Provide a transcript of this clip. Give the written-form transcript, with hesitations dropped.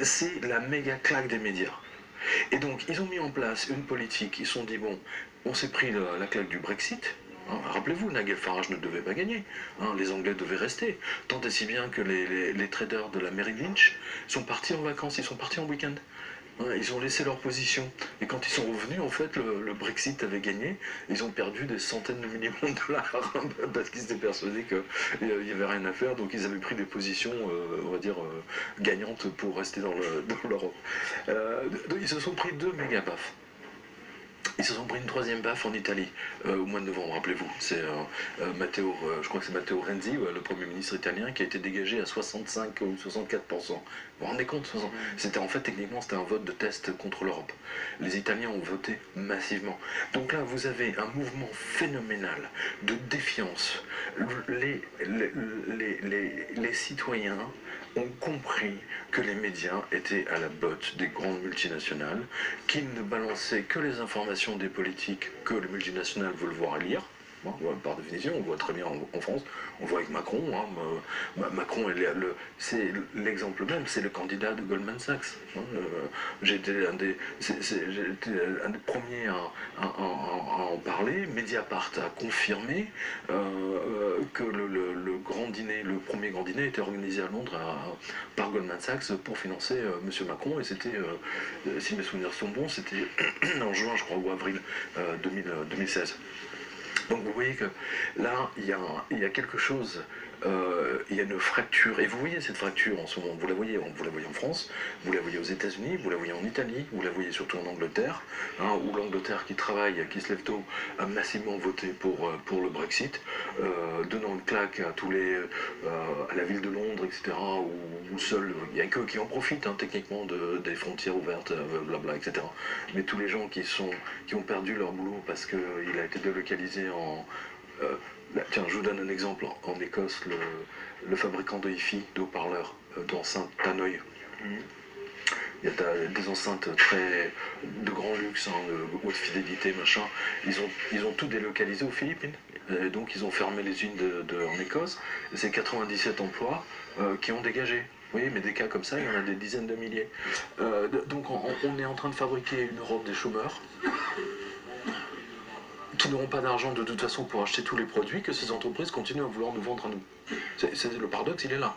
c'est la méga claque des médias. Et donc, ils ont mis en place une politique, ils se sont dit, bon, on s'est pris la claque du Brexit. Hein, rappelez-vous, Nigel Farage ne devait pas gagner. Hein, les Anglais devaient rester. Tant et si bien que les traders de la Merrill Lynch sont partis en vacances, ils sont partis en week-end. Hein, ils ont laissé leur position. Et quand ils sont revenus, en fait, le Brexit avait gagné. Ils ont perdu des centaines de millions de dollars parce qu'ils étaient persuadés qu'il n'y avait rien à faire. Donc ils avaient pris des positions, on va dire, gagnantes pour rester dans l'Europe. Donc ils se sont pris deux méga baffes. Ils se sont pris une troisième baffe en Italie au mois de novembre, rappelez-vous. C'est Matteo, je crois que c'est Matteo Renzi, le Premier ministre italien, qui a été dégagé à 65 ou 64%. Vous vous rendez compte? C'était en fait, techniquement, c'était un vote de test contre l'Europe. Les Italiens ont voté massivement. Donc là, vous avez un mouvement phénoménal de défiance. Les citoyens ont compris que les médias étaient à la botte des grandes multinationales, qu'ils ne balançaient que les informations des politiques que les multinationales veulent voir et lire. Bon, par définition, on voit très bien en France, on voit avec Macron. Macron, c'est l'exemple même, c'est le candidat de Goldman Sachs. J'ai été un des premiers à en parler. Mediapart a confirmé que le grand dîner, le premier grand dîner, était organisé à Londres par Goldman Sachs pour financer M. Macron. Et c'était, si mes souvenirs sont bons, c'était en juin, je crois, ou avril 2016. Donc vous voyez que là, il y a quelque chose, il y a une fracture, et vous voyez cette fracture en ce moment, vous la voyez en France, vous la voyez aux États-Unis, vous la voyez en Italie, vous la voyez surtout en Angleterre, où l'Angleterre qui travaille, qui se lève tôt, a massivement voté pour le Brexit, donnant une claque à à la ville de Londres, etc., où seul, il n'y a qu'eux qui en profitent, techniquement, des frontières ouvertes, blabla, etc. Mais tous les gens qui ont perdu leur boulot parce qu'il a été délocalisé tiens, je vous donne un exemple. En Écosse, le fabricant de hi-fi, de haut-parleurs, d'enceintes Tannoy, il y a des enceintes de grand luxe, de haute fidélité, machin. Ils ont tout délocalisé aux Philippines. Et donc ils ont fermé les usines en Écosse. C'est 97 emplois qui ont dégagé. Oui, mais des cas comme ça, il y en a des dizaines de milliers. Donc on est en train de fabriquer une Europe des chômeurs qui n'auront pas d'argent de toute façon pour acheter tous les produits que ces entreprises continuent à vouloir nous vendre à nous. Le paradoxe, il est là.